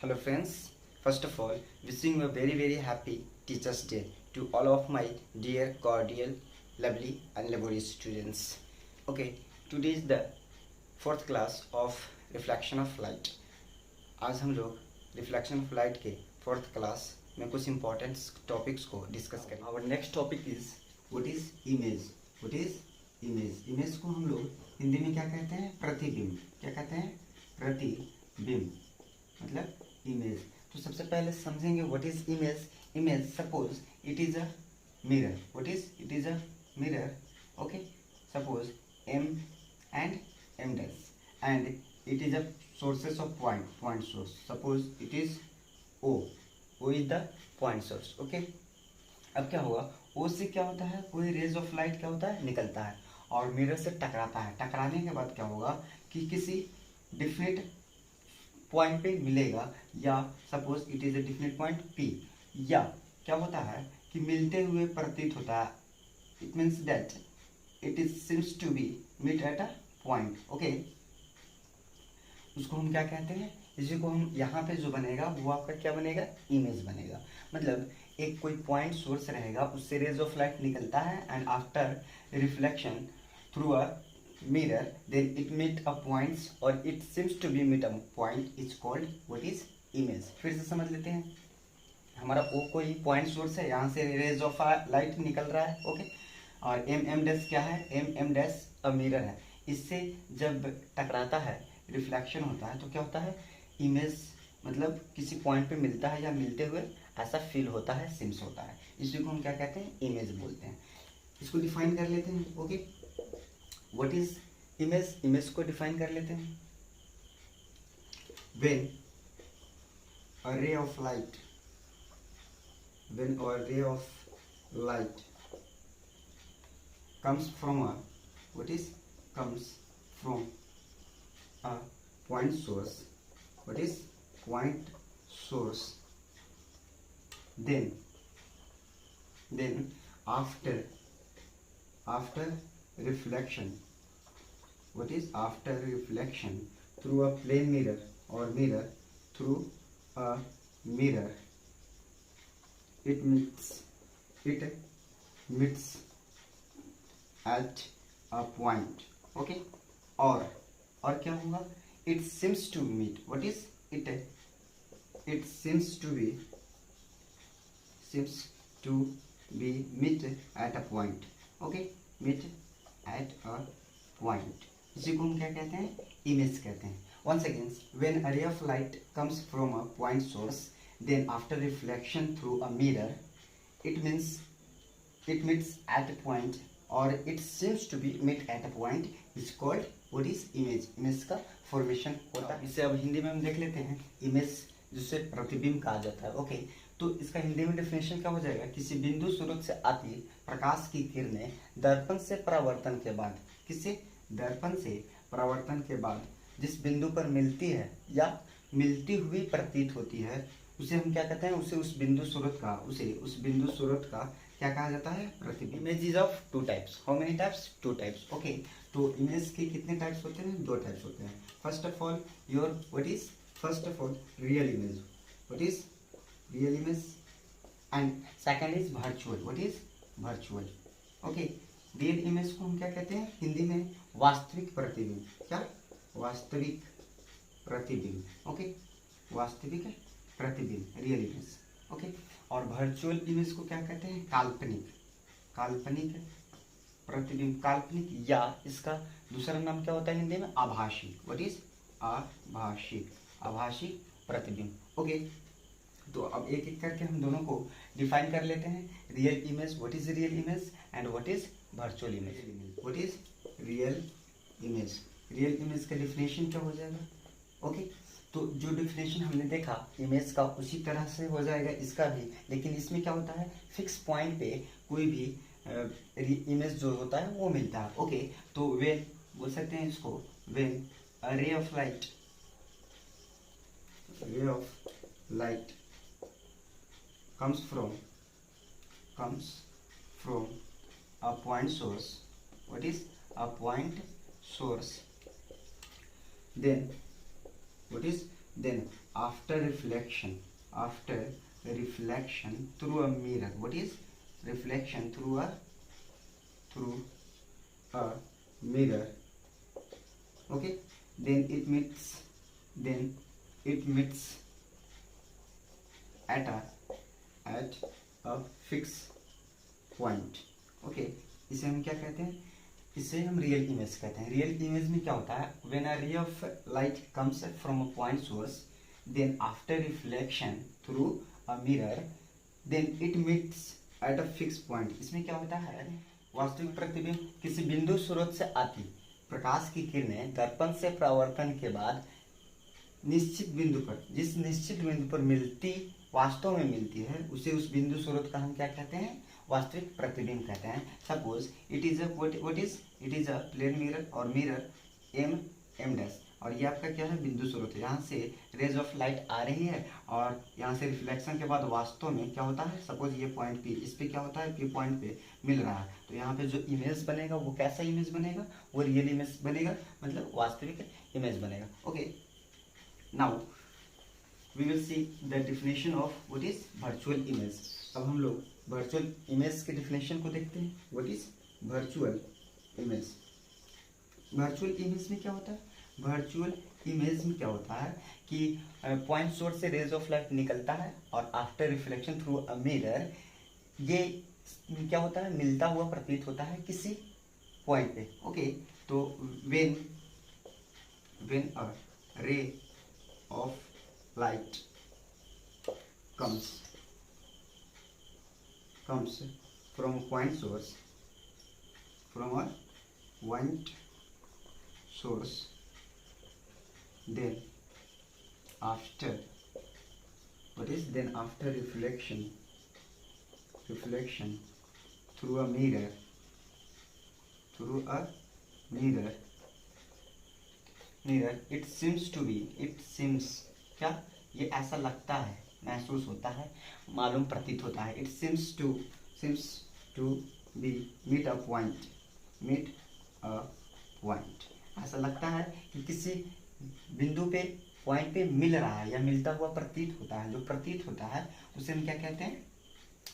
Hello friends, first of all wishing you a very happy Teachers Day to all of my dear, cordial, lovely and laborious students. Okay, today is the fourth class of Reflection of Light. आज हम लोग Reflection of Light के fourth class में कुछ important topics को discuss करेंगे. Our next topic is what is image. What is image? Image को हम लोग हिंदी में क्या कहते हैं? प्रतिबिंब. क्या कहते हैं? प्रतिबिंब मतलब इमेज. तो सबसे पहले समझेंगे what is image. Image suppose it is a mirror. What is it is a mirror. Okay, suppose M and M dash and it is a sources of point source. Suppose it is O is the point source. Okay, अब क्या होगा, ओ से क्या होता है, कोई raise of light क्या होता है, निकलता है और मिरर से टकराता है. टकराने के बाद क्या होगा कि किसी डिफिनेट पॉइंट पे मिलेगा, या suppose it is a definite point P, या क्या होता है कि मिलते हुए प्रतीत होता है. It means that it is seems to be meet at a point. Okay, उसको हम क्या कहते हैं, इसी को हम यहाँ पे जो बनेगा वो आपका क्या बनेगा, इमेज बनेगा. मतलब एक कोई पॉइंट सोर्स रहेगा, उससे रेज ऑफ लाइट निकलता है and after reflection through a mirror then it meet a points or it seems to be meet a point is called what is image. फिर से समझ लेते हैं. हमारा ओ कोई पॉइंट सोर्स है, यहाँ से रेज ऑफ लाइट निकल रहा है. ओके, और एम डैश क्या है, एम डैश अ मिरर है. इससे जब टकराता है, रिफ्लेक्शन होता है, तो क्या होता है, इमेज मतलब किसी पॉइंट पे मिलता है या मिलते हुए ऐसा फील होता है, सिम्स होता है. इसी को हम क्या कहते हैं, इमेज बोलते हैं. इसको डिफाइन कर लेते हैं. Okay, what is image. Image को डिफाइन कर लेते हैं. when a ray of light comes from a comes from a point source. What is point source? Then after reflection, what is after reflection through a plane mirror or mirror through a mirror, it meets at a point. Okay, or क्या होगा, it seems to meet. What is it seems to be meet at a point. Okay, meet at a point. इसी को हम क्या कहते हैं, image कहते हैं. Once again, when a ray of light comes from a point source, then after reflection through a mirror, it meets at a point or it seems to be meet at a point is called what is image. Image का formation होता है. इसे अब हिंदी में हम देख लेते हैं. इमेज जिसे प्रतिबिंब कहा जाता है. ओके, तो इसका हिंदी में डेफिनेशन क्या हो जाएगा, किसी बिंदु स्रोत से आती प्रकाश की किरणें दर्पण से परावर्तन के बाद, किसी दर्पण से परावर्तन के बाद जिस बिंदु पर मिलती है या मिलती हुई प्रतीत होती है, उसे हम क्या कहते हैं, उसे उस बिंदु स्रोत का क्या कहा जाता है, प्रतिबिंब. Image of two types. How many types, two types. Okay, तो इमेज के कितने टाइप्स होते हैं, दो टाइप्स होते हैं. First of all real image. What is real image and second is virtual. What is virtual. Okay, real image को हम क्या कहते हैं, हिंदी में वास्तविक प्रतिबिंब. क्या, वास्तविक प्रतिबिंब. ओके, वास्तविक प्रतिबिंब, रियल इमेज. ओके, और वर्चुअल इमेज को क्या कहते हैं, काल्पनिक प्रतिबिंब. काल्पनिक, या इसका दूसरा नाम क्या होता है हिंदी में, आभासी. व्हाट इज आभासी प्रतिबिंब. ओके, तो अब एक एक करके हम दोनों को डिफाइन कर लेते हैं. Real image, what is real image and what is virtual image. What is real image. Real image का डिफिनेशन क्या हो जाएगा. ओके, तो जो डिफिनेशन हमने देखा इमेज का, उसी तरह से हो जाएगा इसका भी, लेकिन इसमें क्या होता है, फिक्स पॉइंट पे कोई भी इमेज जो होता है वो मिलता है. ओके, तो व्हेन बोल सकते हैं इसको, when a ray of light comes from a point source. What is a point source? Then after reflection through a mirror. What is reflection through a mirror? Okay, then it meets at a fixed point. Okay, इसे हम क्या कहते हैं? इसे हम real image कहते हैं. Real image में क्या होता है? When a ray of light comes from a point source, then after reflection through a mirror, then it meets at a fix point. इसमें क्या होता है? वास्तविक प्रतिबिंब किसी बिंदु स्रोत से आती प्रकाश की किरणें दर्पण से परावर्तन के बाद निश्चित बिंदु पर, जिस निश्चित बिंदु पर मिलती, वास्तव में मिलती है, उसे उस बिंदु स्रोत का हम क्या कहते हैं? वास्तविक प्रतिबिंब कहते हैं. Suppose it is a plane mirror और मिरर एम डैश, और ये आपका क्या है? बिंदु स्रोत है. यहाँ से रेज ऑफ लाइट आ रही है और यहाँ से रिफ्लेक्शन के बाद वास्तव में क्या होता है? सपोज ये पॉइंट पी, इस पे क्या होता है? पी पॉइंट पे मिल रहा है, तो यहाँ पे जो इमेज बनेगा वो कैसा इमेज बनेगा? वो रियल इमेज बनेगा, मतलब वास्तविक इमेज बनेगा. Okay, now we will see the definition of what is virtual image. अब हम लोग वर्चुअल इमेज के डिफिनेशन को देखते हैं. What is virtual image? Virtual image में क्या होता है? वर्चुअल इमेज में क्या होता है कि पॉइंट सोर्स से रेज ऑफ लाइट निकलता है और after reflection through a mirror ये क्या होता है? मिलता हुआ प्रतीत होता है किसी पॉइंट पे. ओके, तो when a ray of light comes from a point source, then after reflection through a mirror, it seems क्या? ये ऐसा लगता है, महसूस होता है, मालूम प्रतीत होता है. It seems to be meet a point. ऐसा लगता है कि किसी बिंदु पे, पॉइंट पे मिल रहा है या मिलता हुआ प्रतीत होता है. जो प्रतीत होता है उसे हम क्या कहते हैं?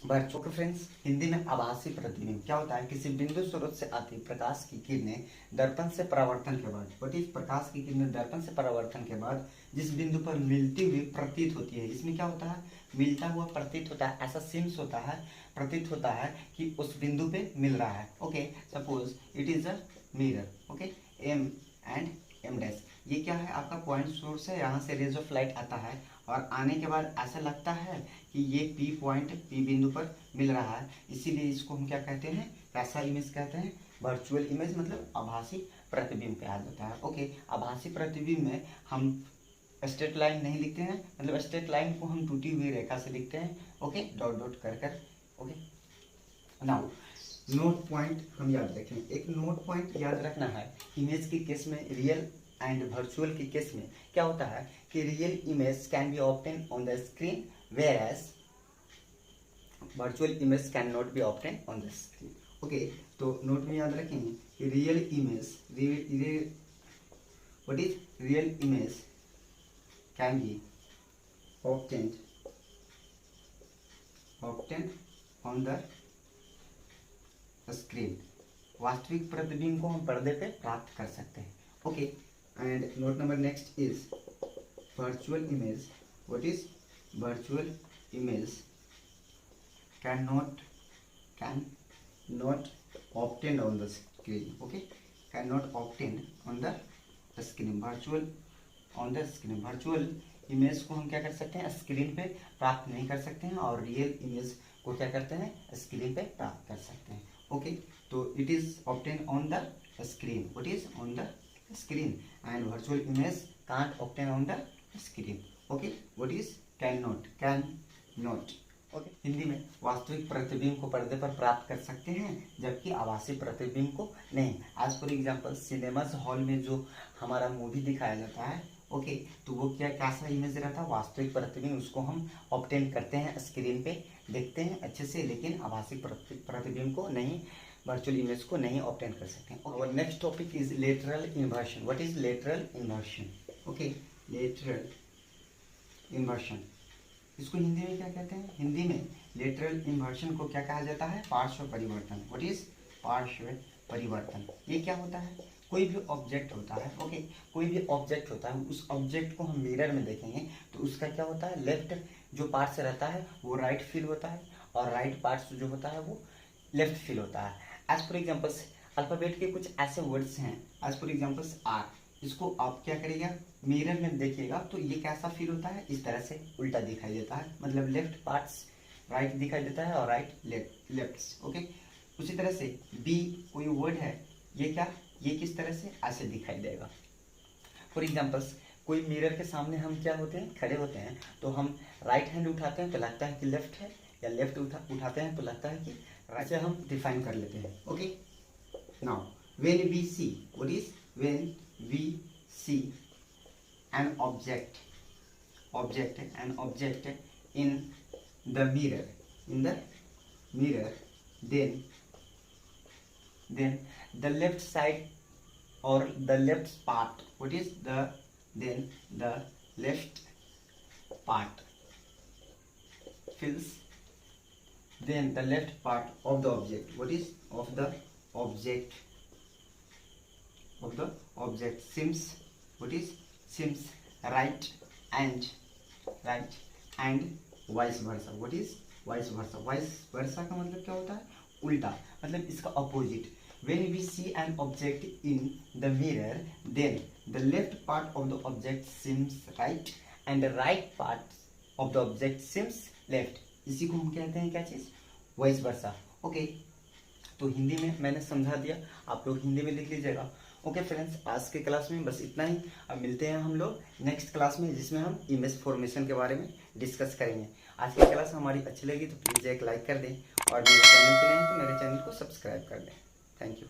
वर्चुअल. फ्रेंड्स, हिंदी में आभासी प्रतिबिंब क्या होता है? किसी बिंदु स्रोत से आती प्रकाश की किरणें दर्पण से परावर्तन के बाद, व्हाट इज प्रकाश की किरणें दर्पण से परावर्तन के बाद जिस बिंदु पर मिलती हुई प्रतीत होती है. इसमें क्या होता है? मिलता हुआ प्रतीत होता है. ऐसा सीन्स होता है, प्रतीत होता है कि उस बिंदु पे मिल रहा है. Okay, suppose it is a mirror. Okay, M and M dash, ये क्या है? आपका पॉइंट सोर्स है. यहाँ से रेज ऑफ लाइट आता है और आने के बाद ऐसा लगता है कि ये पी पॉइंट, पी बिंदु पर मिल रहा है. इसीलिए इसको हम क्या कहते हैं? कैसा इमेज कहते हैं? वर्चुअल इमेज, मतलब आभासी प्रतिबिंब कहा जाता है. ओके, आभासी प्रतिबिंब में हम स्ट्रेट लाइन नहीं लिखते हैं, मतलब स्ट्रेट लाइन को हम टूटी हुई रेखा से लिखते हैं. ओके, डॉट डॉट कर. ओके, नाउ नोट पॉइंट हम याद रखें. एक नोट पॉइंट याद रखना है. इमेज के केस में, रियल एंड वर्चुअल के केस में क्या होता है कि real image can be obtain on the screen, whereas virtual image can not be obtain on the screen. Okay, तो नोट में याद रखेंगे कि real image, what is real image can be obtain on the screen. वास्तविक प्रतिबिंब को हम पर्दे पे प्राप्त कर सकते हैं. Okay, and note number next is virtual image. What is virtual image? Cannot obtain on the screen. Okay, cannot obtain on the screen. Virtual image को हम क्या कर सकते हैं? स्क्रीन पे प्राप्त नहीं कर सकते हैं, और रियल इमेज को क्या करते हैं? स्क्रीन पे प्राप्त कर सकते हैं. ओके, तो it is obtain on the screen. What is on the screen, and virtual image can't obtain on the screen. Okay, what is can not. Okay, Hindi में वास्तविक प्रतिबिंब को पर्दे पर प्राप्त कर सकते हैं, जबकि आभासी प्रतिबिंब को नहीं. आज फॉर एग्जांपल सिनेमाज हॉल में जो हमारा मूवी दिखाया जाता है, ओके, तो वो कैसा इमेज रहता है? वास्तविक प्रतिबिंब. उसको हम ऑब्टेन करते हैं, स्क्रीन पे देखते हैं अच्छे से, लेकिन आभासी प्रतिबिंब को नहीं, वर्चुअल इमेज को नहीं ऑब्टेन कर सकते हैं. और next topic is lateral inversion. What is lateral inversion? Okay, lateral inversion. इसको हिंदी में क्या कहते हैं? हिंदी में लेटरल इन्वर्शन को क्या कहा जाता है? पार्श्व परिवर्तन। व्हाट इज पार्श्व परिवर्तन? ये क्या होता है? कोई भी ऑब्जेक्ट होता है, ओके, कोई भी ऑब्जेक्ट होता है, उस ऑब्जेक्ट को हम मिरर में देखेंगे तो उसका क्या होता है? लेफ्ट जो पार्ट से रहता है वो राइट फील होता है और राइट पार्ट जो होता है वो लेफ्ट फील होता है। एज फॉर एग्जाम्पल्स अल्फाबेट के कुछ ऐसे वर्ड्स हैं, एज फॉर एग्जाम्पल्स आर, इसको आप क्या करिएगा? मिरर में देखिएगा तो ये कैसा फील होता है? इस तरह से उल्टा दिखाई देता है, मतलब लेफ्ट पार्ट्स राइट दिखाई देता है और राइट लेफ्ट, ओके। उसी तरह से बी कोई वर्ड है, ये क्या, ये किस तरह से ऐसे दिखाई देगा। फॉर एग्जाम्पल्स कोई मिरर के सामने हम क्या होते हैं? खड़े होते हैं, तो हम राइट हैंड उठाते हैं तो लगता है कि लेफ्ट है, या लेफ्ट उठाते हैं तो लगता है कि राइट से हम डिफाइन कर लेते हैं, okay. Now when we see, what is when we see an object in the mirror, then the left side or the left part, what is the left part fills, then the left part of the object, what is of the object seems, what is seems right and vice versa, what is vice versa? vice versa का मतलब क्या होता है? उल्टा, मतलब इसका opposite. When we see an object in the mirror, then the left part of the object seems right and the right part of the object seems left. इसी को हम कहते हैं क्या चीज? vice versa, okay. तो हिंदी में मैंने समझा दिया, आप लोग हिंदी में लिख लीजिएगा। ओके फ्रेंड्स, आज के क्लास में बस इतना ही। अब मिलते हैं हम लोग नेक्स्ट क्लास में, जिसमें हम इमेज फॉर्मेशन के बारे में डिस्कस करेंगे। आज की क्लास हमारी अच्छी लगी तो प्लीज़ एक लाइक कर दें, और मेरे चैनल पे नए हैं तो मेरे चैनल को सब्सक्राइब कर दें। Thank you.